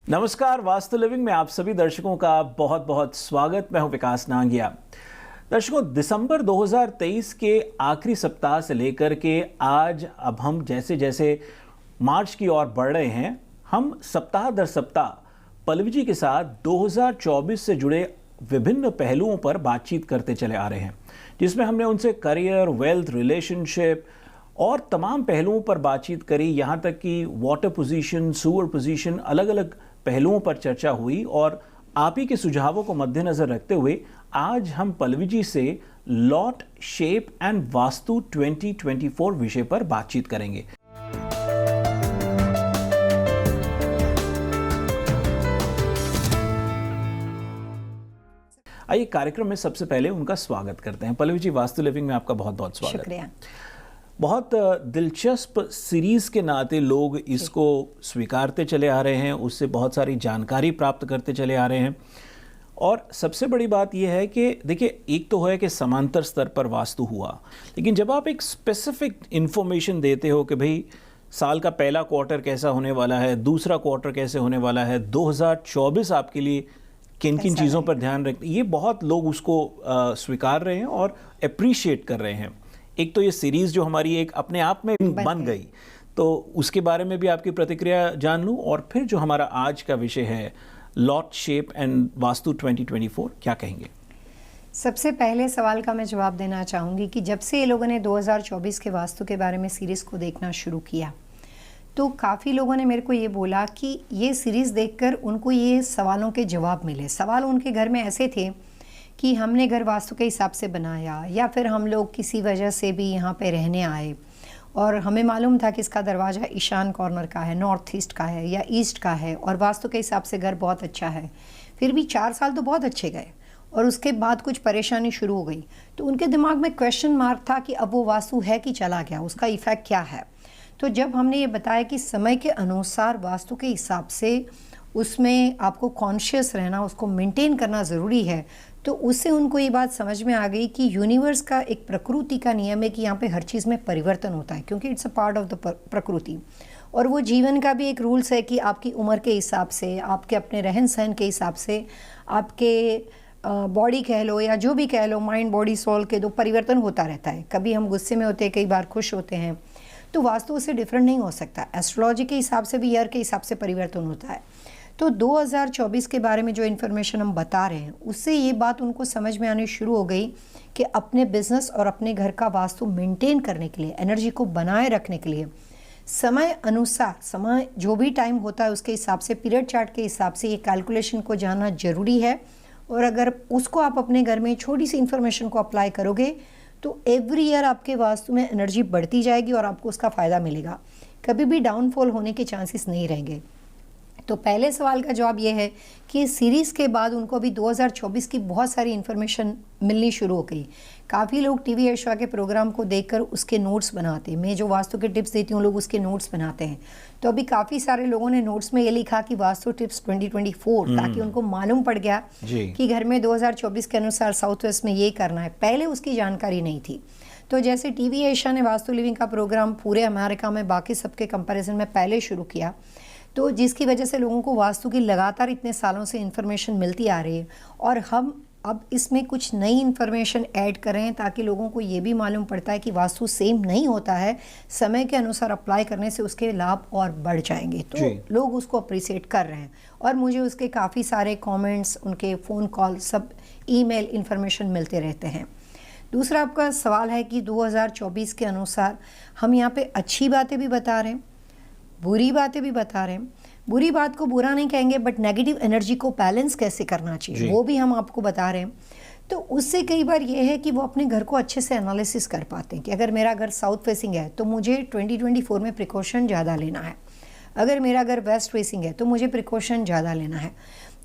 नमस्कार, वास्तु लिविंग में आप सभी दर्शकों का बहुत बहुत स्वागत। मैं हूं विकास नांगिया। दर्शकों, दिसंबर 2023 के आखिरी सप्ताह से लेकर के आज अब हम जैसे जैसे मार्च की ओर बढ़ रहे हैं, हम सप्ताह दर सप्ताह पल्लवी जी के साथ 2024 से जुड़े विभिन्न पहलुओं पर बातचीत करते चले आ रहे हैं, जिसमें हमने उनसे करियर, वेल्थ, रिलेशनशिप और तमाम पहलुओं पर बातचीत करी। यहाँ तक कि वाटर पोजीशन, सूअर पोजीशन, अलग अलग पहलुओं पर चर्चा हुई। और आप ही के सुझावों को मद्देनजर रखते हुए आज हम पल्लवी जी से लॉट, शेप एंड वास्तु 2024 विषय पर बातचीत करेंगे। आइए कार्यक्रम में सबसे पहले उनका स्वागत करते हैं। पल्लवी जी, वास्तु लिविंग में आपका बहुत बहुत स्वागत। शुक्रिया। बहुत दिलचस्प सीरीज के नाते लोग इसको स्वीकारते चले आ रहे हैं, उससे बहुत सारी जानकारी प्राप्त करते चले आ रहे हैं। और सबसे बड़ी बात यह है कि देखिए, एक तो है कि समांतर स्तर पर वास्तु हुआ, लेकिन जब आप एक स्पेसिफिक इंफॉर्मेशन देते हो कि भाई साल का पहला क्वार्टर कैसा होने वाला है, दूसरा क्वार्टर कैसे होने वाला है, 2024 आपके लिए किन किन चीज़ों पर ध्यान रखते, ये बहुत लोग उसको स्वीकार रहे हैं और अप्रिशिएट कर रहे हैं। एक तो ये सीरीज जो हमारी एक अपने आप में बन गई, तो उसके बारे में भी आपकी प्रतिक्रिया जान लूं। और फिर जो हमारा आज का विषय है लॉट, शेप एंड वास्तु 2024, क्या कहेंगे? सबसे पहले सवाल का मैं जवाब देना चाहूँगी कि जब से ये लोगों ने 2024 के वास्तु के बारे में सीरीज़ को देखना शुरू किया, तो काफ़ी लोगों ने मेरे को ये बोला कि ये सीरीज़ देखकर उनको ये सवालों के जवाब मिले। सवाल उनके घर में ऐसे थे कि हमने घर वास्तु के हिसाब से बनाया, या फिर हम लोग किसी वजह से भी यहाँ पे रहने आए और हमें मालूम था कि इसका दरवाज़ा ईशान कॉर्नर का है, नॉर्थ ईस्ट का है या ईस्ट का है, और वास्तु के हिसाब से घर बहुत अच्छा है। फिर भी 4 साल तो बहुत अच्छे गए और उसके बाद कुछ परेशानी शुरू हो गई। तो उनके दिमाग में क्वेश्चन मार्क था कि अब वो वास्तु है कि चला गया, उसका इफ़ेक्ट क्या है। तो जब हमने ये बताया कि समय के अनुसार वास्तु के हिसाब से उसमें आपको कॉन्शियस रहना, उसको मेंटेन करना ज़रूरी है, तो उससे उनको ये बात समझ में आ गई कि यूनिवर्स का एक प्रकृति का नियम है कि यहाँ पे हर चीज़ में परिवर्तन होता है, क्योंकि it's a part of the प्रकृति। और वो जीवन का भी एक रूल्स है कि आपकी उम्र के हिसाब से, आपके अपने रहन सहन के हिसाब से, आपके बॉडी कह लो या जो भी कह लो, माइंड, बॉडी, सोल के दो परिवर्तन होता रहता है। कभी हम गुस्से में होते हैं, कई बार खुश होते हैं, तो वास्तु उससे डिफरेंट नहीं हो सकता। एस्ट्रोलॉजी के हिसाब से भी ईयर के हिसाब से परिवर्तन होता है। तो 2024 के बारे में जो इन्फॉर्मेशन हम बता रहे हैं, उससे ये बात उनको समझ में आनी शुरू हो गई कि अपने बिजनेस और अपने घर का वास्तु मेंटेन करने के लिए, एनर्जी को बनाए रखने के लिए समय अनुसार, समय जो भी टाइम होता है उसके हिसाब से, पीरियड चार्ट के हिसाब से ये कैलकुलेशन को जानना जरूरी है। और अगर उसको आप अपने घर में छोटी सी इन्फॉर्मेशन को अप्लाई करोगे तो एवरी ईयर आपके वास्तु में एनर्जी बढ़ती जाएगी और आपको उसका फ़ायदा मिलेगा। कभी भी डाउनफॉल होने के चांसेस नहीं रहेंगे। तो पहले सवाल का जवाब ये है कि सीरीज़ के बाद उनको अभी 2024 की बहुत सारी इन्फॉर्मेशन मिलनी शुरू हो गई। काफ़ी लोग टीवी एशिया के प्रोग्राम को देखकर उसके नोट्स बनाते हैं। मैं जो वास्तु के टिप्स देती हूँ, लोग उसके नोट्स बनाते हैं। तो अभी काफ़ी सारे लोगों ने नोट्स में ये लिखा कि वास्तु टिप्स 2024, ताकि उनको मालूम पड़ गया कि घर में 2024 के अनुसार साउथ वेस्ट में ये करना है। पहले उसकी जानकारी नहीं थी। तो जैसे टीवी एशिया ने वास्तु लिविंग का प्रोग्राम पूरे अमेरिका में बाकी सबके कंपैरिजन में पहले शुरू किया, तो जिसकी वजह से लोगों को वास्तु की लगातार इतने सालों से इन्फॉर्मेशन मिलती आ रही है, और हम अब इसमें कुछ नई इन्फॉर्मेशन ऐड कर रहे हैं ताकि लोगों को ये भी मालूम पड़ता है कि वास्तु सेम नहीं होता है, समय के अनुसार अप्लाई करने से उसके लाभ और बढ़ जाएंगे। तो लोग उसको अप्रिशिएट कर रहे हैं और मुझे उसके काफ़ी सारे कमेंट्स, उनके फ़ोन कॉल, सब ईमेल इन्फॉर्मेशन मिलते रहते हैं। दूसरा आपका सवाल है कि 2024 के अनुसार हम यहाँ पे अच्छी बातें भी बता रहे हैं, बुरी बातें भी बता रहे हैं। बुरी बात को बुरा नहीं कहेंगे, बट नेगेटिव एनर्जी को बैलेंस कैसे करना चाहिए वो भी हम आपको बता रहे हैं। तो उससे कई बार ये है कि वो अपने घर को अच्छे से एनालिसिस कर पाते हैं कि अगर मेरा घर साउथ फेसिंग है तो मुझे 2024 में प्रिकॉशन ज़्यादा लेना है, अगर मेरा घर वेस्ट फेसिंग है तो मुझे प्रिकॉशन ज़्यादा लेना है।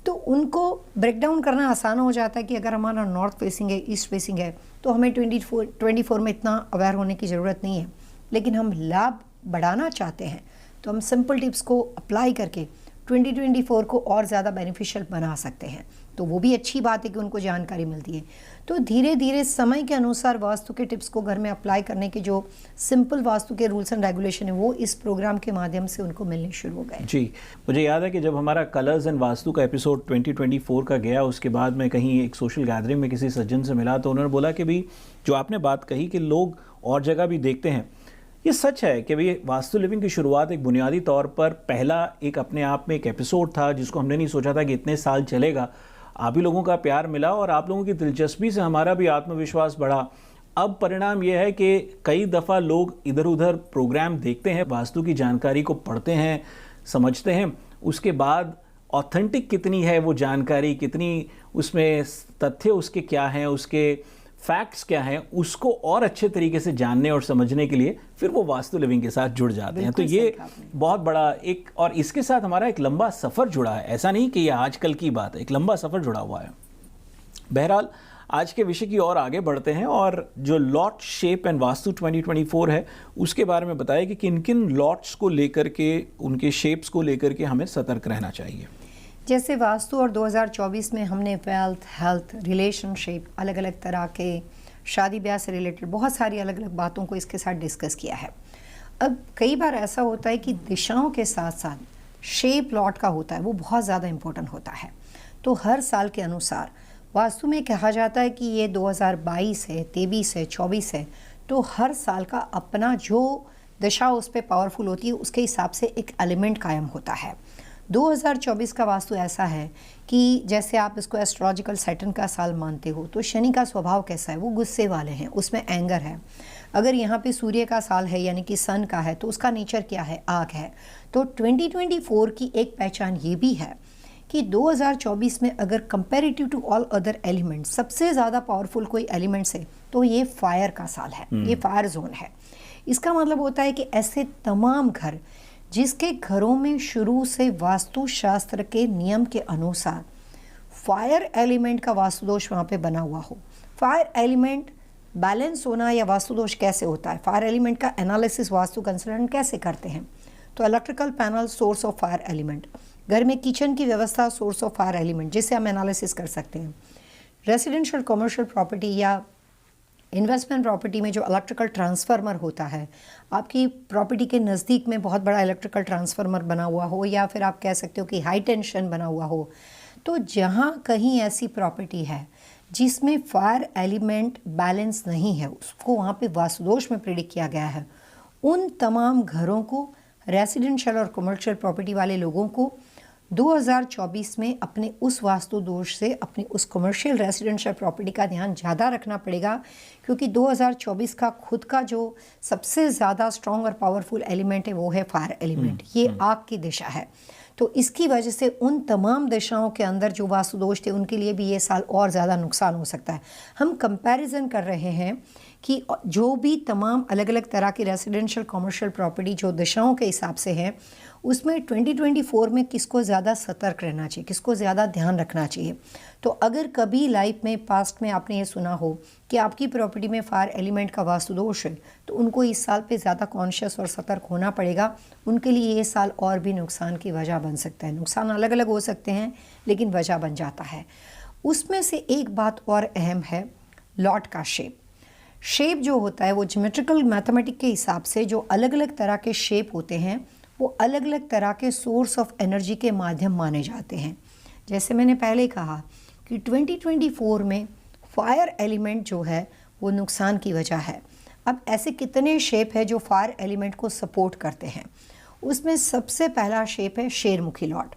तो उनको ब्रेक डाउन करना आसान हो जाता है कि अगर हमारा नॉर्थ फेसिंग है, ईस्ट फेसिंग है, तो हमें 24 में इतना अवेयर होने की ज़रूरत नहीं है। लेकिन हम लाभ बढ़ाना चाहते हैं तो हम सिंपल टिप्स को अप्लाई करके 2024 को और ज़्यादा बेनिफिशियल बना सकते हैं। तो वो भी अच्छी बात है कि उनको जानकारी मिलती है। तो धीरे धीरे समय के अनुसार वास्तु के टिप्स को घर में अप्लाई करने के जो सिंपल वास्तु के रूल्स एंड रेगुलेशन है वो इस प्रोग्राम के माध्यम से उनको मिलने शुरू हो गए। जी, मुझे याद है कि जब हमारा कलर्स एंड वास्तु का एपिसोड 2024 का गया, उसके बाद मैं कहीं एक सोशल गैदरिंग में किसी सज्जन से मिला तो उन्होंने बोला कि भी जो आपने बात कही कि लोग और जगह भी देखते हैं, ये सच है कि भाई वास्तु लिविंग की शुरुआत एक बुनियादी तौर पर पहला एक अपने आप में एक एपिसोड था जिसको हमने नहीं सोचा था कि इतने साल चलेगा। आप ही लोगों का प्यार मिला और आप लोगों की दिलचस्पी से हमारा भी आत्मविश्वास बढ़ा। अब परिणाम यह है कि कई दफ़ा लोग इधर उधर प्रोग्राम देखते हैं, वास्तु की जानकारी को पढ़ते हैं, समझते हैं, उसके बाद ऑथेंटिक कितनी है वो जानकारी, कितनी उसमें तथ्य उसके क्या हैं, उसके फैक्ट्स क्या हैं, उसको और अच्छे तरीके से जानने और समझने के लिए फिर वो वास्तु लिविंग के साथ जुड़ जाते हैं। तो ये बहुत बड़ा एक, और इसके साथ हमारा एक लंबा सफ़र जुड़ा है। ऐसा नहीं कि ये आजकल की बात है, एक लंबा सफ़र जुड़ा हुआ है। बहरहाल आज के विषय की ओर आगे बढ़ते हैं और जो लॉट शेप एंड वास्तु 2024 है उसके बारे में बताया कि किन किन लॉट्स को लेकर के, उनके शेप्स को लेकर के हमें सतर्क रहना चाहिए। जैसे वास्तु और 2024 में हमने वेल्थ, हेल्थ, रिलेशनशिप, अलग अलग तरह के शादी ब्याह से रिलेटेड बहुत सारी अलग अलग बातों को इसके साथ डिस्कस किया है। अब कई बार ऐसा होता है कि दिशाओं के साथ साथ शेप लॉट का होता है वो बहुत ज़्यादा इम्पोर्टेंट होता है। तो हर साल के अनुसार वास्तु में कहा जाता है कि ये 2022 है, 23 है, 24 है, तो हर साल का अपना जो दिशा उस पर पावरफुल होती है उसके हिसाब से एक एलिमेंट कायम होता है। 2024 का वास्तु ऐसा है कि जैसे आप इसको एस्ट्रोलॉजिकल सैटर्न का साल मानते हो तो शनि का स्वभाव कैसा है, वो गुस्से वाले हैं, उसमें एंगर है। अगर यहाँ पे सूर्य का साल है यानी कि सन का है तो उसका नेचर क्या है, आग है। तो 2024 की एक पहचान ये भी है कि 2024 में अगर comparative to all other elements सबसे ज़्यादा पावरफुल कोई एलिमेंट्स है तो ये फायर का साल है, ये फायर जोन है। इसका मतलब होता है कि ऐसे तमाम घर जिसके घरों में शुरू से वास्तुशास्त्र के नियम के अनुसार फायर एलिमेंट का वास्तुदोष वहाँ पे बना हुआ हो। फायर एलिमेंट बैलेंस होना या वास्तुदोष कैसे होता है, फायर एलिमेंट का एनालिसिस वास्तु कंसल्टेंट कैसे करते हैं। तो electrical panel source of fire element, घर में किचन की व्यवस्था सोर्स ऑफ फायर एलिमेंट जिससे हम एनालिसिस कर सकते हैं। रेसिडेंशियल कमर्शियल प्रॉपर्टी या इन्वेस्टमेंट प्रॉपर्टी में जो इलेक्ट्रिकल ट्रांसफार्मर होता है, आपकी प्रॉपर्टी के नज़दीक में बहुत बड़ा इलेक्ट्रिकल ट्रांसफार्मर बना हुआ हो या फिर आप कह सकते हो कि हाई टेंशन बना हुआ हो, तो जहाँ कहीं ऐसी प्रॉपर्टी है जिसमें फायर एलिमेंट बैलेंस नहीं है, उसको वहाँ पे वास्तुदोष में प्रेडिक्ट किया गया है, उन तमाम घरों को, रेसिडेंशियल और कमर्शियल प्रॉपर्टी वाले लोगों को 2024 में अपने उस वास्तु दोष से अपनी उस कमर्शियल रेसिडेंशियल प्रॉपर्टी का ध्यान ज़्यादा रखना पड़ेगा, क्योंकि 2024 का खुद का जो सबसे ज़्यादा स्ट्रॉन्ग और पावरफुल एलिमेंट है वो है फायर एलिमेंट। ये आग की दिशा है। तो इसकी वजह से उन तमाम दिशाओं के अंदर जो वास्तु दोष थे उनके लिए भी ये साल और ज़्यादा नुकसान हो सकता है। हम कंपैरिजन कर रहे हैं कि जो भी तमाम अलग अलग तरह की रेसिडेंशियल कमर्शियल प्रॉपर्टी जो दिशाओं के हिसाब से है उसमें 2024 में किसको ज़्यादा सतर्क रहना चाहिए, किसको ज़्यादा ध्यान रखना चाहिए। तो अगर कभी लाइफ में पास्ट में आपने ये सुना हो कि आपकी प्रॉपर्टी में फायर एलिमेंट का वास्तु दोष है तो उनको इस साल पे ज़्यादा कॉन्शियस और सतर्क होना पड़ेगा। उनके लिए ये साल और भी नुकसान की वजह बन सकता है। नुकसान अलग अलग हो सकते हैं लेकिन वजह बन जाता है। उसमें से एक बात और अहम है लॉट का शेप। शेप जो होता है वो ज्योमेट्रिकल मैथमेटिक के हिसाब से जो अलग अलग तरह के शेप होते हैं वो अलग अलग तरह के सोर्स ऑफ एनर्जी के माध्यम माने जाते हैं। जैसे मैंने पहले कहा कि 2024 में फायर एलिमेंट जो है वो नुकसान की वजह है। अब ऐसे कितने शेप है जो फायर एलिमेंट को सपोर्ट करते हैं। उसमें सबसे पहला शेप है शेरमुखी लॉट।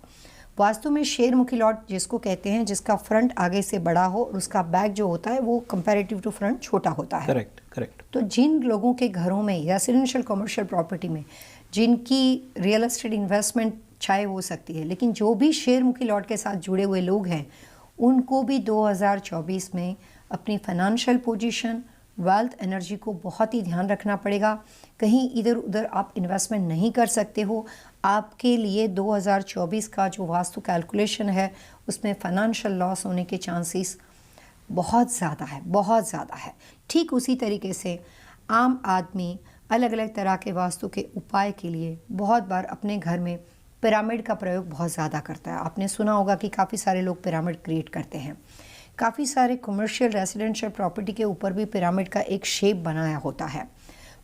वास्तु में शेरमुखी लॉट जिसको कहते हैं जिसका फ्रंट आगे से बड़ा हो और उसका बैक जो होता है वो कंपैरेटिव टू फ्रंट छोटा होता है। करेक्ट। तो जिन लोगों के घरों में रेसिडेंशियल कमर्शियल प्रॉपर्टी में जिनकी रियल एस्टेट इन्वेस्टमेंट चाहे हो सकती है, लेकिन जो भी शेरमुखी लॉट के साथ जुड़े हुए लोग हैं उनको भी 2024 में अपनी फाइनेंशियल पोजीशन, वेल्थ, एनर्जी को बहुत ही ध्यान रखना पड़ेगा। कहीं इधर उधर आप इन्वेस्टमेंट नहीं कर सकते हो। आपके लिए 2024 का जो वास्तु कैलकुलेशन है उसमें फाइनेंशियल लॉस होने के चांसेस बहुत ज़्यादा है, बहुत ज़्यादा है। ठीक उसी तरीके से आम आदमी अलग अलग तरह के वास्तु के उपाय के लिए बहुत बार अपने घर में पिरामिड का प्रयोग बहुत ज़्यादा करता है। आपने सुना होगा कि काफ़ी सारे लोग पिरामिड क्रिएट करते हैं। काफ़ी सारे कमर्शियल रेजिडेंशियल प्रॉपर्टी के ऊपर भी पिरामिड का एक शेप बनाया होता है।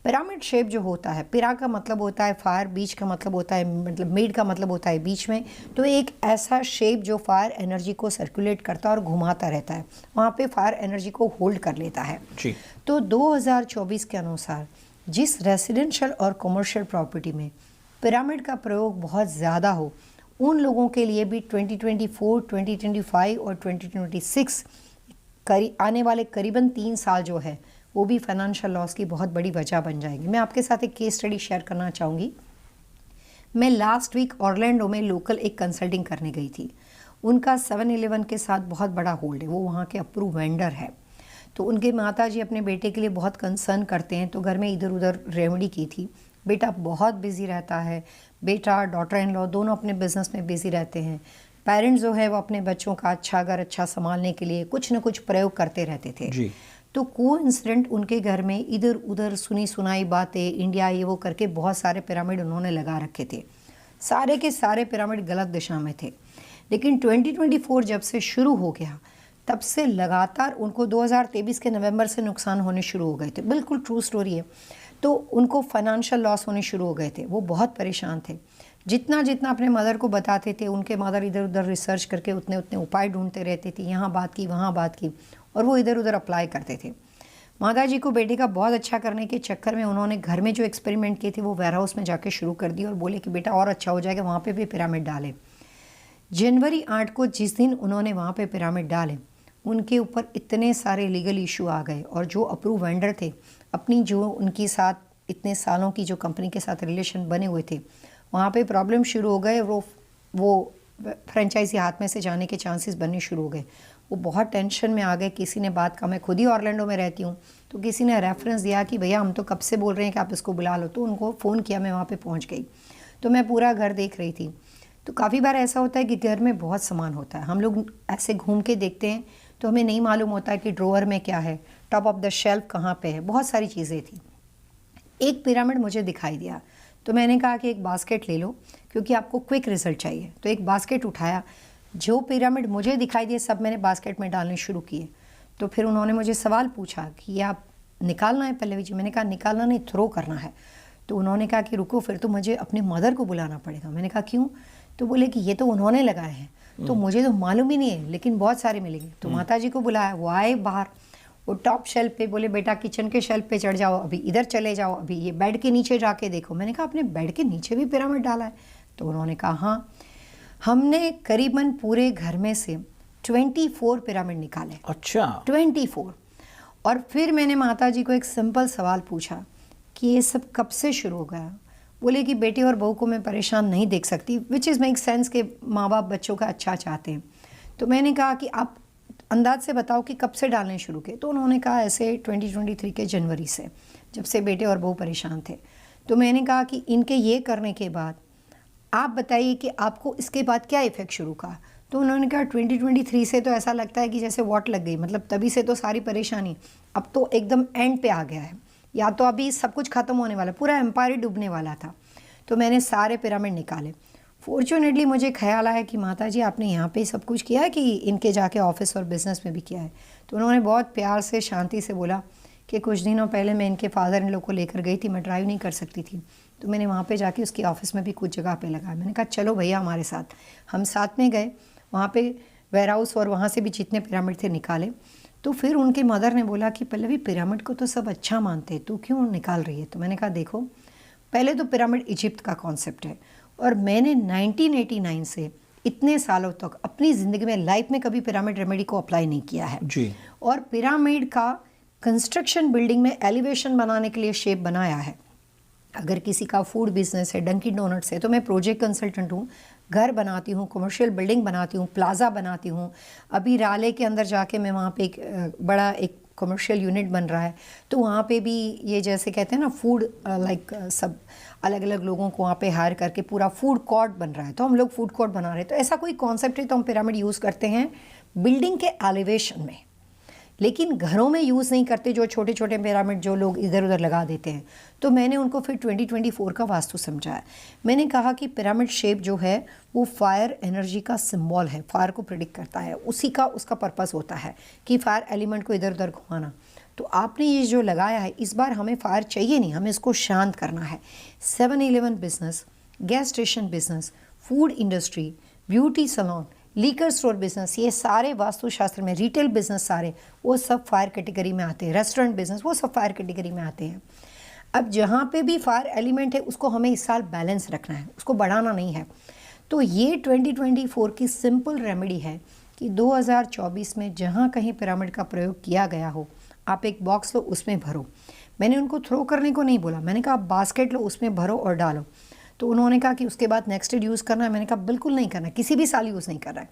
पिरामिड शेप जो होता है, पिरा का मतलब होता है फायर, बीच का मतलब होता है, मतलब मिड का मतलब होता है बीच में, तो एक ऐसा शेप जो फायर एनर्जी को सर्कुलेट करता है और घुमाता रहता है, वहाँ पे फायर एनर्जी को होल्ड कर लेता है जी। तो 2024 के अनुसार जिस रेजिडेंशियल और कमर्शियल प्रॉपर्टी में पिरामिड का प्रयोग बहुत ज़्यादा हो, उन लोगों के लिए भी 2024, 2025 और 2026 आने वाले करीबन 3 साल जो है वो भी फाइनेंशियल लॉस की बहुत बड़ी वजह बन जाएंगे। मैं आपके साथ एक केस स्टडी शेयर करना चाहूँगी। मैं लास्ट वीक ऑरलैंडो में लोकल एक कंसल्टिंग करने गई थी। उनका 7-Eleven के साथ बहुत बड़ा होल्ड है, वो वहाँ के अप्रूव वेंडर है। तो उनके माता जी अपने बेटे के लिए बहुत कंसर्न करते हैं, तो घर में इधर उधर रेमेडी की थी। बेटा बहुत बिजी रहता है, बेटा डॉटर इन लॉ दोनों अपने बिजनेस में बिजी रहते हैं। पेरेंट्स जो है वो अपने बच्चों का अच्छा घर अच्छा संभालने के लिए कुछ न कुछ प्रयोग करते रहते थे जी। तो कोइंसिडेंट उनके घर में इधर उधर सुनी सुनाई बातें, इंडिया ये वो करके बहुत सारे पिरामिड उन्होंने लगा रखे थे। सारे के सारे पिरामिड गलत दिशा में थे। लेकिन 2024 जब से शुरू हो गया तब से लगातार उनको 2023 के नवंबर से नुकसान होने शुरू हो गए थे। बिल्कुल ट्रू स्टोरी है। तो उनको फाइनेंशियल लॉस होने शुरू हो गए थे। वो बहुत परेशान थे। जितना जितना अपने मदर को बताते थे, उनके मदर इधर उधर रिसर्च करके उतने उतने उपाय ढूंढते रहते थे, यहाँ बात की वहाँ बात की, और वो इधर उधर अप्लाई करते थे। माता जी को बेटे का बहुत अच्छा करने के चक्कर में उन्होंने घर में जो एक्सपेरिमेंट किए थे वो वेयर हाउस में जाके शुरू कर दिए और बोले कि बेटा और अच्छा हो जाएगा, वहाँ पे भी पिरामिड डाले। जनवरी 8 को जिस दिन उन्होंने वहाँ पे पिरामिड डाले, उनके ऊपर इतने सारे लीगल इशू आ गए और जो अप्रूव वेंडर थे, अपनी जो उनके साथ इतने सालों की जो कंपनी के साथ रिलेशन बने हुए थे, वहाँ पे प्रॉब्लम शुरू हो गए। वो फ्रेंचाइजी हाथ में से जाने के चांसेस बनने शुरू हो गए। वो बहुत टेंशन में आ गए। किसी ने बात का, मैं खुद ही ऑरलैंडो में रहती हूँ, तो किसी ने रेफरेंस दिया कि भैया हम तो कब से बोल रहे हैं कि आप इसको बुला लो, तो उनको फ़ोन किया, मैं वहाँ पे पहुँच गई। तो मैं पूरा घर देख रही थी। तो काफ़ी बार ऐसा होता है कि घर में बहुत सामान होता है, हम लोग ऐसे घूम के देखते हैं तो हमें नहीं मालूम होता कि ड्रॉअर में क्या है, टॉप ऑफ द शेल्फ कहाँ पे है, बहुत सारी चीज़ें थी। एक पिरामिड मुझे दिखाई दिया तो मैंने कहा कि एक बास्केट ले लो क्योंकि आपको क्विक रिजल्ट चाहिए। तो एक बास्केट उठाया, जो पिरामिड मुझे दिखाई दिए सब मैंने बास्केट में डालने शुरू किए। तो फिर उन्होंने मुझे सवाल पूछा कि ये आप निकालना है पल्लवी जी? मैंने कहा निकालना नहीं, थ्रो करना है। तो उन्होंने कहा कि रुको, फिर तो मुझे अपने मदर को बुलाना पड़ेगा। मैंने कहा क्यों? तो बोले कि ये तो उन्होंने लगाए हैं, तो मुझे तो मालूम ही नहीं है, लेकिन बहुत सारे मिलेंगे। तो माता जी को बुलाया, वो आए बाहर, वो टॉप शेल्फ पे, बोले बेटा किचन के शेल्फ पे चढ़ जाओ, अभी इधर चले जाओ, अभी ये बेड के नीचे जाके देखो। मैंने कहा आपने बेड के नीचे भी पिरामिड डाला है? तो उन्होंने कहा हाँ, हमने करीबन पूरे घर में से 24 पिरामिड निकाले। अच्छा, 24। और फिर मैंने माता जी को एक सिंपल सवाल पूछा कि ये सब कब से शुरू हो गया? बोले कि बेटे और बहू को मैं परेशान नहीं देख सकती, विच इज़ मेक सेंस के माँ बाप बच्चों का अच्छा चाहते हैं। तो मैंने कहा कि आप अंदाज से बताओ कि कब से डालने शुरू किए? तो उन्होंने कहा ऐसे 2023 के जनवरी से, जब से बेटे और बहू परेशान थे। तो मैंने कहा कि इनके ये करने के बाद आप बताइए कि आपको इसके बाद क्या इफ़ेक्ट शुरू का? तो उन्होंने कहा 2023 से तो ऐसा लगता है कि जैसे वॉट लग गई, मतलब तभी से तो सारी परेशानी, अब तो एकदम एंड पे आ गया है, या तो अभी सब कुछ ख़त्म होने वाला, पूरा एम्पायर डूबने वाला था। तो मैंने सारे पिरामिड निकाले। फॉर्चुनेटली मुझे ख्याल आया कि माता जी आपने यहाँ पे सब कुछ किया है कि इनके जाके ऑफिस और बिजनेस में भी किया है? तो उन्होंने बहुत प्यार से शांति से बोला कि कुछ दिनों पहले मैं इनके फादर इन लोग को लेकर गई थी, मैं ड्राइव नहीं कर सकती थी, तो मैंने वहाँ पे जाके उसकी ऑफिस में भी कुछ जगह पे लगाया। मैंने कहा चलो भैया हमारे साथ। हम साथ में गए वहाँ पे वेयर हाउस और वहाँ से भी जितने पिरामिड थे निकाले। तो फिर उनके मदर ने बोला कि पल्लवी पिरामिड को तो सब अच्छा मानते, तू क्यों निकाल रही है? तो मैंने कहा देखो, पहले तो पिरामिड इजिप्ट का कॉन्सेप्ट है और मैंने 1989 से इतने सालों तक अपनी ज़िंदगी में लाइफ में कभी पिरामिड रेमेडी को अप्लाई नहीं किया है जी। और पिरामिड का कंस्ट्रक्शन बिल्डिंग में एलिवेशन बनाने के लिए शेप बनाया है। अगर किसी का फूड बिजनेस है, डंकिन डोनट्स है, तो मैं प्रोजेक्ट कंसल्टेंट हूँ, घर बनाती हूँ, कमर्शियल बिल्डिंग बनाती हूँ, प्लाजा बनाती हूँ। अभी राले के अंदर जाके मैं वहाँ पे एक बड़ा एक कमर्शियल यूनिट बन रहा है, तो वहाँ पे भी ये जैसे कहते हैं ना फूड लाइक सब अलग अलग लोगों को वहाँ पे हायर करके पूरा फूड कोर्ट बन रहा है, तो हम लोग फूड कोर्ट बना रहे हैं। तो ऐसा कोई कॉन्सेप्ट है तो हम पिरामिड यूज़ करते हैं बिल्डिंग के एलिवेशन में, लेकिन घरों में यूज़ नहीं करते जो छोटे छोटे पिरामिड जो लोग इधर उधर लगा देते हैं। तो मैंने उनको फिर 2024 का वास्तु समझाया। मैंने कहा कि पिरामिड शेप जो है वो फायर एनर्जी का सिंबल है, फायर को प्रिडिक्ट करता है, उसी का उसका पर्पस होता है कि फायर एलिमेंट को इधर उधर घुमाना। तो आपने ये जो लगाया है, इस बार हमें फायर चाहिए नहीं, हमें इसको शांत करना है। 7-Eleven business, gas station business, food industry, beauty salon, liquor store business, ये सारे वास्तुशास्त्र में, रिटेल बिजनेस सारे, वो सब फायर कैटेगरी में आते हैं। रेस्टोरेंट बिजनेस, वो सब फायर कैटेगरी में आते हैं। अब जहाँ पे भी फायर एलिमेंट है उसको हमें इस साल बैलेंस रखना है, उसको बढ़ाना नहीं है। तो ये 2024 की सिंपल रेमेडी है कि 2024 में जहाँ कहीं पिरामिड का प्रयोग किया गया हो, आप एक बॉक्स लो, उसमें भरो। मैंने उनको थ्रो करने को नहीं बोला, मैंने कहा आप बास्केट लो, उसमें भरो और डालो। तो उन्होंने कहा कि उसके बाद नेक्स्ट ईयर यूज़ करना है। मैंने कहा बिल्कुल नहीं करना है, किसी भी साल यूज़ नहीं करना है।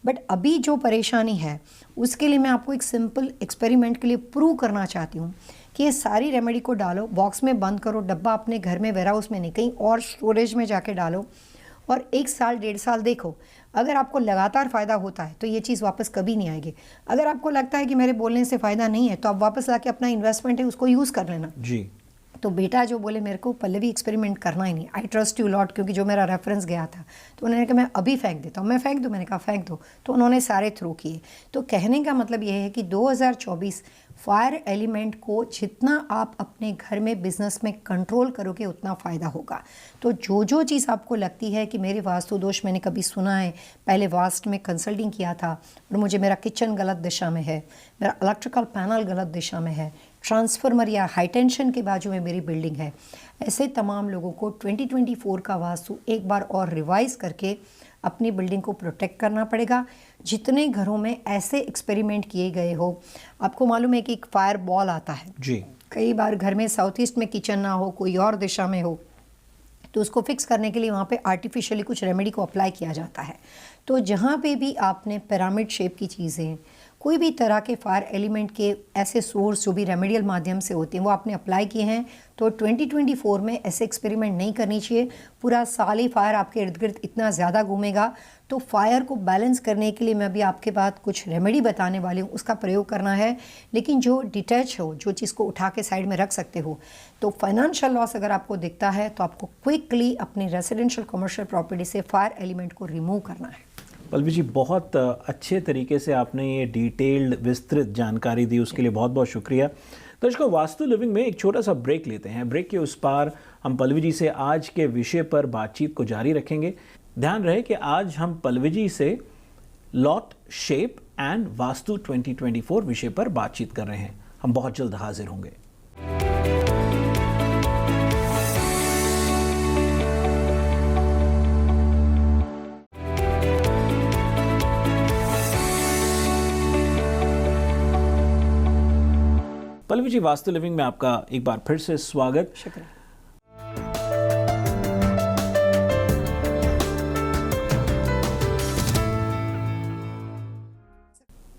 बट अभी जो परेशानी है उसके लिए मैं आपको एक सिंपल एक्सपेरिमेंट के लिए प्रूव करना चाहती हूँ कि ये सारी रेमेडी को डालो, बॉक्स में बंद करो, डब्बा अपने घर में वेयर हाउस में नहीं, कहीं और स्टोरेज में जाके डालो और 1 साल 1.5 साल देखो। अगर आपको लगातार फ़ायदा होता है तो ये चीज़ वापस कभी नहीं आएगी। अगर आपको लगता है कि मेरे बोलने से फ़ायदा नहीं है तो आप वापस लाके अपना इन्वेस्टमेंट है उसको यूज़ कर लेना जी। तो बेटा जो बोले मेरे को पल्लवी एक्सपेरिमेंट करना ही नहीं, आई ट्रस्ट यू लॉट, क्योंकि जो मेरा रेफरेंस गया था तो उन्होंने कहा मैं अभी फेंक देता हूँ। मैं फेंक दूँ? मैंने कहा फेंक दो। तो उन्होंने सारे थ्रू किए। तो कहने का मतलब ये है कि 2024 फायर एलिमेंट को जितना आप अपने घर में बिजनेस में कंट्रोल करोगे उतना फ़ायदा होगा। तो जो चीज़ आपको लगती है कि मेरे वास्तु दोष, मैंने कभी सुना है, पहले वास्ट में कंसल्टिंग किया था और मुझे मेरा किचन गलत दिशा में है, मेरा इलेक्ट्रिकल पैनल गलत दिशा में है, ट्रांसफार्मर या हाई टेंशन के बाजू में मेरी बिल्डिंग है, ऐसे तमाम लोगों को 2024 का वास्तु एक बार और रिवाइज करके अपनी बिल्डिंग को प्रोटेक्ट करना पड़ेगा। जितने घरों में ऐसे एक्सपेरिमेंट किए गए हो, आपको मालूम है कि एक फायर बॉल आता है जी। कई बार घर में साउथ ईस्ट में किचन ना हो, कोई और दिशा में हो, तो उसको फिक्स करने के लिए वहाँ पे आर्टिफिशियली कुछ रेमेडी को अप्लाई किया जाता है। तो जहाँ पे भी आपने पिरामिड शेप की चीज़ें, कोई भी तरह के फायर एलिमेंट के ऐसे सोर्स जो भी रेमेडियल माध्यम से होते हैं वो आपने अप्लाई किए हैं, तो 2024 में ऐसे एक्सपेरिमेंट नहीं करनी चाहिए। पूरा साल ही फायर आपके इर्द गिर्द इतना ज़्यादा घूमेगा। तो फायर को बैलेंस करने के लिए मैं अभी आपके पास कुछ रेमेडी बताने वाली हूँ, उसका प्रयोग करना है। लेकिन जो डिटैच हो, जो चीज़ को उठा के साइड में रख सकते हो, तो फाइनेंशियल लॉस अगर आपको दिखता है तो आपको क्विकली अपनी रेजिडेंशियल कमर्शियल प्रॉपर्टी से फायर एलिमेंट को रिमूव करना है। पल्लवी जी, बहुत अच्छे तरीके से आपने ये डिटेल्ड विस्तृत जानकारी दी, उसके लिए बहुत बहुत शुक्रिया। दर्शकों, वास्तु लिविंग में एक छोटा सा ब्रेक लेते हैं। ब्रेक के उस पार हम पल्लवी जी से आज के विषय पर बातचीत को जारी रखेंगे। ध्यान रहे कि आज हम पल्लवी जी से लॉट शेप एंड वास्तु 2024 विषय पर बातचीत कर रहे हैं। हम बहुत जल्द हाजिर होंगे। पल्लवी जी, वास्तु लिविंग में आपका एक बार फिर से स्वागत। शुक्रिया।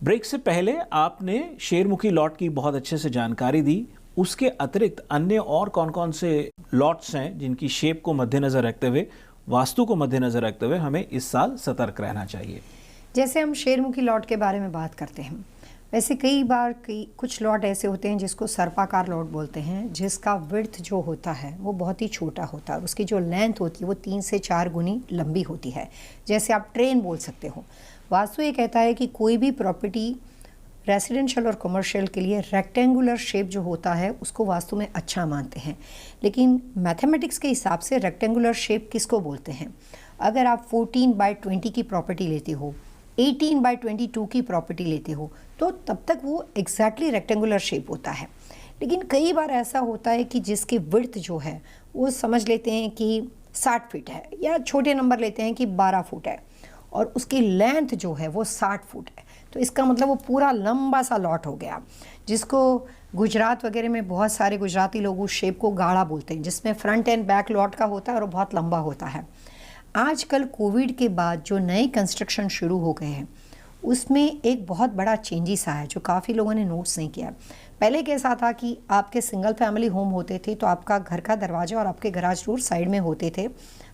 ब्रेक से पहले आपने शेरमुखी लॉट की बहुत अच्छे से जानकारी दी। उसके अतिरिक्त अन्य और कौन कौन से लॉट्स हैं जिनकी शेप को मद्देनजर रखते हुए, वास्तु को मद्देनजर रखते हुए हमें इस साल सतर्क रहना चाहिए? जैसे हम शेरमुखी लॉट के बारे में बात करते हैं, वैसे कई बार कुछ लॉट ऐसे होते हैं जिसको सर्पाकार लॉट बोलते हैं, जिसका विड्थ जो होता है वो बहुत ही छोटा होता है, उसकी जो लेंथ होती है वो 3 से 4 गुनी लंबी होती है। जैसे आप ट्रेन बोल सकते हो। वास्तु ये कहता है कि कोई भी प्रॉपर्टी रेसिडेंशियल और कमर्शियल के लिए रेक्टेंगुलर शेप जो होता है उसको वास्तु में अच्छा मानते हैं। लेकिन मैथमेटिक्स के हिसाब से रेक्टेंगुलर शेप किसको बोलते हैं? अगर आप 14/20 की प्रॉपर्टी लेते हो, 18/22 की प्रॉपर्टी लेते हो, तो तब तक वो एग्जैक्टली रेक्टेंगुलर शेप होता है। लेकिन कई बार ऐसा होता है कि जिसकी विड्थ जो है वो समझ लेते हैं कि 60 फीट है, या छोटे नंबर लेते हैं कि 12 फुट है, और उसकी लेंथ जो है वो 60 फुट है। तो इसका मतलब वो पूरा लंबा सा लॉट हो गया, जिसको गुजरात वगैरह में बहुत सारे गुजराती लोग उस शेप को गाढ़ा बोलते हैं, जिसमें फ्रंट एंड बैक लॉट का होता है और वो बहुत लंबा होता है। आजकल कोविड के बाद जो नए कंस्ट्रक्शन शुरू हो गए हैं उसमें एक बहुत बड़ा चेंजेस आया है जो काफ़ी लोगों ने नोट्स नहीं किया। पहले कैसा था कि आपके सिंगल फैमिली होम होते थे तो आपका घर का दरवाज़ा और आपके गराज डोर साइड में होते थे,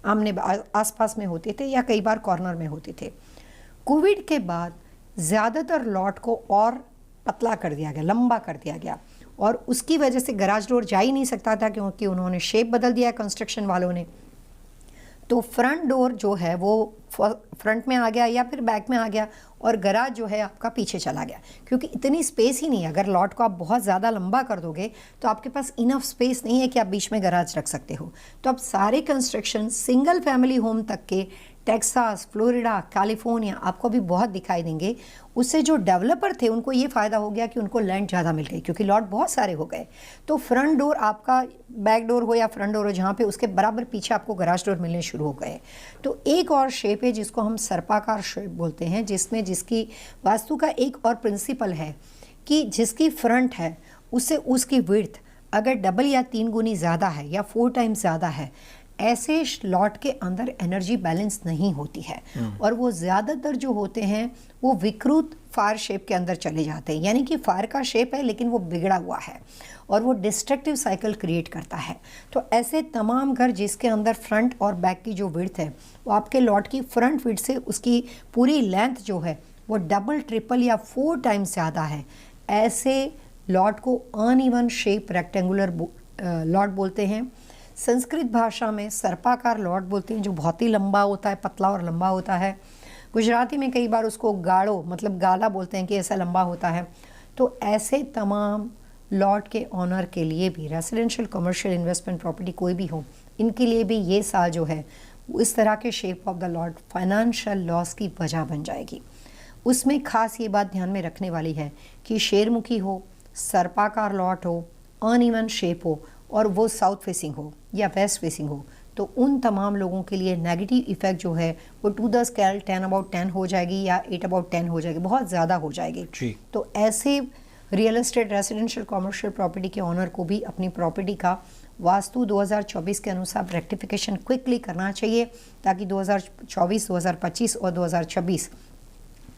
आमने आसपास में होते थे, या कई बार कॉर्नर में होते थे। कोविड के बाद ज़्यादातर लॉट को और पतला कर दिया गया, लंबा कर दिया गया, और उसकी वजह से गराज डोर जा ही नहीं सकता था क्योंकि उन्होंने शेप बदल दिया कंस्ट्रक्शन वालों ने। तो फ्रंट डोर जो है वो फ्रंट में आ गया या फिर बैक में आ गया, और गराज जो है आपका पीछे चला गया, क्योंकि इतनी स्पेस ही नहीं है। अगर लॉट को आप बहुत ज़्यादा लंबा कर दोगे तो आपके पास इनफ स्पेस नहीं है कि आप बीच में गराज रख सकते हो। तो अब सारे कंस्ट्रक्शन सिंगल फैमिली होम तक के टेक्सास, फ्लोरिडा, कैलिफोर्निया आपको अभी बहुत दिखाई देंगे। उससे जो डेवलपर थे उनको ये फ़ायदा हो गया कि उनको लैंड ज़्यादा मिल गई क्योंकि लॉट बहुत सारे हो गए। तो फ्रंट डोर आपका बैक डोर हो या फ्रंट डोर हो, जहाँ पे उसके बराबर पीछे आपको गराज डोर मिलने शुरू हो गए। तो एक और शेप है जिसको हम सर्पाकार शेप बोलते हैं, जिसकी वास्तु का एक और प्रिंसिपल है कि जिसकी फ्रंट है उससे उसकी विड्थ अगर डबल या 3 गुनी ज़्यादा है या 4 टाइम्स ज़्यादा है, ऐसे लॉट के अंदर एनर्जी बैलेंस नहीं होती है, और वो ज़्यादातर जो होते हैं वो विकृत फायर शेप के अंदर चले जाते हैं। यानी कि फायर का शेप है लेकिन वो बिगड़ा हुआ है और वो डिस्ट्रक्टिव साइकिल क्रिएट करता है। तो ऐसे तमाम घर जिसके अंदर फ्रंट और बैक की जो विड्थ है वो आपके लॉट की फ्रंट विड्थ से उसकी पूरी लेंथ जो है वो डबल, ट्रिपल या 4 टाइम्स ज़्यादा है, ऐसे लॉट को अनइवन शेप रेक्टेंगुलर लॉट बोलते हैं। संस्कृत भाषा में सर्पाकार लॉट बोलते हैं, जो बहुत ही लंबा होता है, पतला और लंबा होता है। गुजराती में कई बार उसको गाढ़ो मतलब गाला बोलते हैं कि ऐसा लंबा होता है। तो ऐसे तमाम लॉट के ऑनर के लिए भी, रेसिडेंशियल, कमर्शियल, इन्वेस्टमेंट प्रॉपर्टी कोई भी हो, इनके लिए भी ये साल जो है इस तरह के shape of the lot financial loss की वजह बन जाएगी। उसमें खास ये बात ध्यान में रखने वाली है कि शेरमुखी हो, सर्पाकार लॉट हो, अनइवन शेप हो और वो साउथ फेसिंग हो या वेस्ट फेसिंग हो, तो उन तमाम लोगों के लिए नेगेटिव इफेक्ट जो है वो 2 द स्केल 10/10 हो जाएगी या 8/10 हो जाएगी, बहुत ज़्यादा हो जाएगी। तो ऐसे real estate, residential, commercial property के ऑनर को भी अपनी प्रॉपर्टी का वास्तु 2024 के अनुसार रेक्टिफिकेशन क्विकली करना चाहिए, ताकि 2024, 2025 और 2026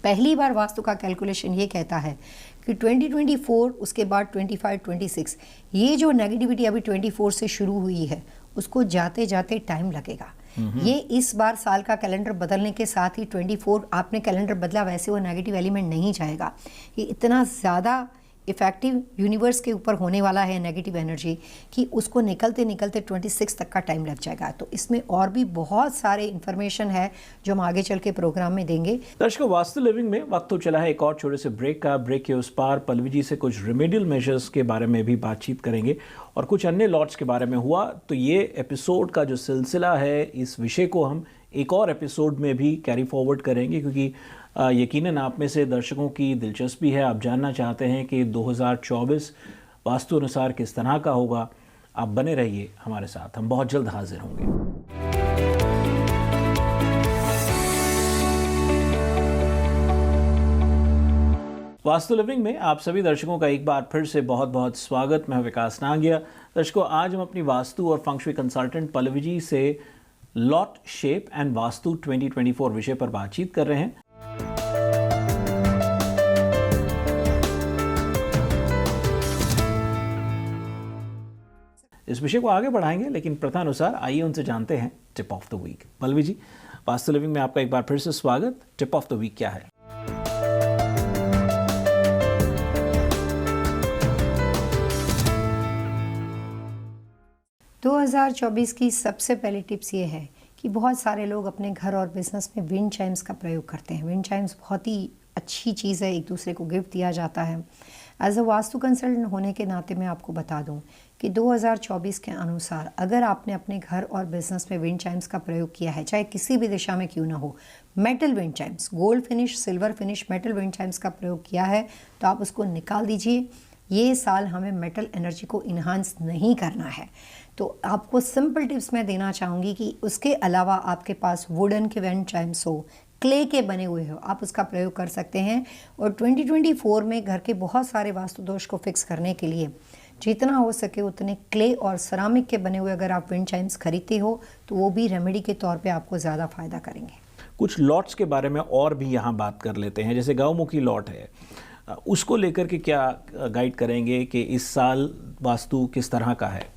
पहली बार वास्तु का कैलकुलेशन ये कहता है कि 2024 उसके बाद 25, 26 ये जो नेगेटिविटी अभी 24 से शुरू हुई है उसको जाते जाते टाइम लगेगा। ये इस बार साल का कैलेंडर बदलने के साथ ही 24 आपने कैलेंडर बदला वैसे वो नेगेटिव एलिमेंट नहीं जाएगा। ये इतना ज़्यादा इफेक्टिव यूनिवर्स के ऊपर होने वाला है नेगेटिव एनर्जी कि उसको निकलते निकलते 26 तक का टाइम लग जाएगा। तो इसमें और भी बहुत सारे इन्फॉर्मेशन है जो हम आगे चल के प्रोग्राम में देंगे। दर्शकों, वास्तु लिविंग में वक्त तो चला है एक और छोटे से ब्रेक का। ब्रेक के उस पार पल्लवी जी से कुछ रेमेडियल मेजर्स के बारे में भी बातचीत करेंगे और कुछ अन्य लॉट्स के बारे में हुआ तो ये एपिसोड का जो सिलसिला है, इस विषय को हम एक और एपिसोड में भी कैरी फॉरवर्ड करेंगे, क्योंकि यकीनन आप में से दर्शकों की दिलचस्पी है, आप जानना चाहते हैं कि 2024 वास्तु अनुसार किस तरह का होगा। आप बने रहिए हमारे साथ, हम बहुत जल्द हाजिर होंगे। वास्तु लिविंग में आप सभी दर्शकों का एक बार फिर से बहुत बहुत स्वागत। मैं विकास नांगिया। दर्शकों, आज हम अपनी वास्तु और फंक्शुई कंसल्टेंट पल्लवी जी से लॉट शेप एंड वास्तु 2024 विषय पर बातचीत कर रहे हैं। इस विषय को आगे बढ़ाएंगे, लेकिन प्रथा अनुसार आइए उनसे जानते हैं tip of the week. Pallavi ji, vastu living में आपका एक बार फिर से स्वागत। टिप ऑफ द वीक क्या है? 2024 की सबसे पहली टिप्स ये है कि बहुत सारे लोग अपने घर और बिजनेस में विंड चाइम्स का प्रयोग करते हैं। विंड चाइम्स बहुत ही अच्छी चीज़ है, एक दूसरे को गिफ्ट दिया जाता है। एज अ वास्तु कंसल्टेंट होने के नाते मैं आपको बता दूं कि 2024 के अनुसार अगर आपने अपने घर और बिजनेस में विंड चाइम्स का प्रयोग किया है, चाहे किसी भी दिशा में क्यों ना हो, metal wind Chimes, gold finish, silver finish metal wind Chimes का प्रयोग किया है, तो आप उसको निकाल दीजिए। ये साल हमें मेटल एनर्जी को इन्हांस नहीं करना है। तो आपको सिंपल टिप्स मैं देना चाहूँगी कि उसके अलावा आपके पास वुडन के विंड चाइम्स हो, क्ले के बने हुए हो, आप उसका प्रयोग कर सकते हैं। और 2024 में घर के बहुत सारे वास्तु दोष को फिक्स करने के लिए जितना हो सके उतने क्ले और सरामिक के बने हुए अगर आप विंड चाइम्स खरीदते हो तो वो भी रेमेडी के तौर पे आपको ज़्यादा फ़ायदा करेंगे। कुछ लॉट्स के बारे में और भी यहाँ बात कर लेते हैं। जैसे गौमुखी लॉट है, उसको लेकर के क्या गाइड करेंगे कि इस साल वास्तु किस तरह का है?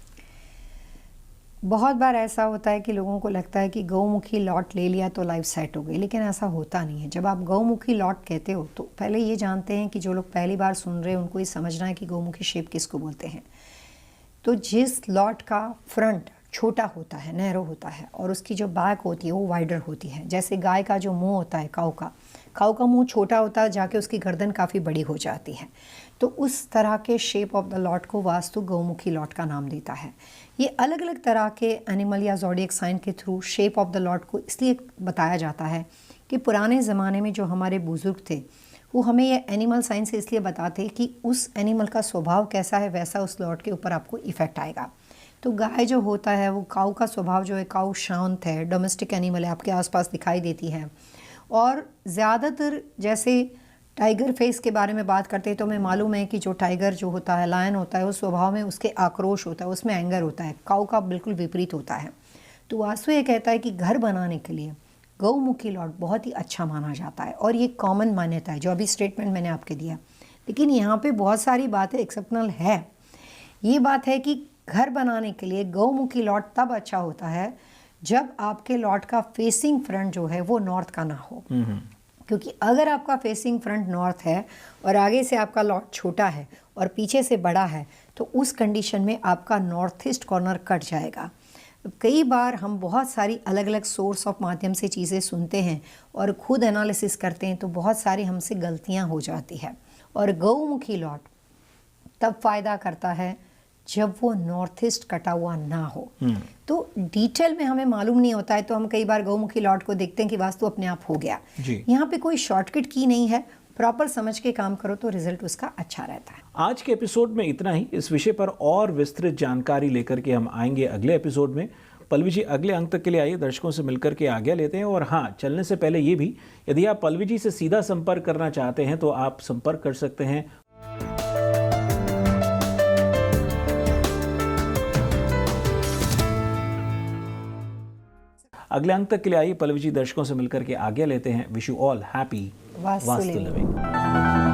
बहुत बार ऐसा होता है कि लोगों को लगता है कि गौमुखी लॉट ले लिया तो लाइफ सेट हो गई, लेकिन ऐसा होता नहीं है। जब आप गौमुखी लॉट कहते हो तो पहले ये जानते हैं कि जो लोग पहली बार सुन रहे हैं उनको ये समझना है कि गौमुखी शेप किसको बोलते हैं। तो जिस लॉट का फ्रंट छोटा होता है, नैरो होता है, और उसकी जो बैक होती है वो वाइडर होती है, जैसे गाय का जो मुंह होता है, काऊ का मुंह छोटा होता है, जाके उसकी गर्दन काफ़ी बड़ी हो जाती है। तो उस तरह के शेप ऑफ द लॉट को वास्तु गौमुखी लॉट का नाम देता है। ये अलग अलग तरह के एनिमल या ज़ोडिएक साइन के through shape of the lot को इसलिए बताया जाता है कि पुराने ज़माने में जो हमारे बुज़ुर्ग थे वो हमें ये एनिमल साइन से इसलिए बताते कि उस एनिमल का स्वभाव कैसा है वैसा उस लॉट के ऊपर आपको इफ़ेक्ट आएगा। तो गाय जो होता है वो काऊ का स्वभाव जो है, काऊ शांत है, डोमेस्टिक एनिमल है, आपके आसपास दिखाई देती है। और ज़्यादातर जैसे टाइगर फेस के बारे में बात करते हैं तो हमें मालूम है कि जो टाइगर जो होता है, लायन होता है, उस स्वभाव में उसके आक्रोश होता है, उसमें एंगर होता है। काऊ का बिल्कुल विपरीत होता है। तो वास्तु ये कहता है कि घर बनाने के लिए गौमुखी लॉट बहुत ही अच्छा माना जाता है, और ये कॉमन मान्यता है जो अभी स्टेटमेंट मैंने आपके दिया। लेकिन यहाँ पे बहुत सारी बातें एक्सेप्शनल है। ये बात है कि घर बनाने के लिए गौमुखी लॉट तब अच्छा होता है जब आपके लॉट का फेसिंग फ्रंट जो है वो नॉर्थ का ना हो। क्योंकि अगर आपका फेसिंग फ्रंट नॉर्थ है और आगे से आपका लॉट छोटा है और पीछे से बड़ा है तो उस कंडीशन में आपका नॉर्थ ईस्ट कॉर्नर कट जाएगा। कई बार हम बहुत सारी अलग अलग सोर्स ऑफ माध्यम से चीज़ें सुनते हैं और खुद एनालिसिस करते हैं तो बहुत सारी हमसे गलतियां हो जाती है। और गौमुखी लॉट तब फायदा करता है जब वो नॉर्थ ईस्ट कटा हुआ ना हो। तो डिटेल में हमें मालूम नहीं होता है तो हम कई बार गौमुखी लॉट को देखते हैं कि वास्तु अपने आप हो गया। यहाँ पे कोई शॉर्टकट की नहीं है, प्रॉपर समझ के काम करो तो रिजल्ट उसका अच्छा रहता है। आज के एपिसोड में इतना ही। इस विषय पर और विस्तृत जानकारी लेकर के हम आएंगे अगले एपिसोड में। पल्लवी जी, अगले अंक तक के लिए आइए, दर्शकों से मिलकर के आज्ञा लेते हैं। और हाँ, चलने से पहले ये भी, यदि आप पल्लवी जी से सीधा संपर्क करना चाहते हैं तो आप संपर्क कर सकते हैं। अगले अंक तक के लिए आइए, पल्लवी जी दर्शकों से मिलकर के आज्ञा लेते हैं। Wish you all happy vastu living.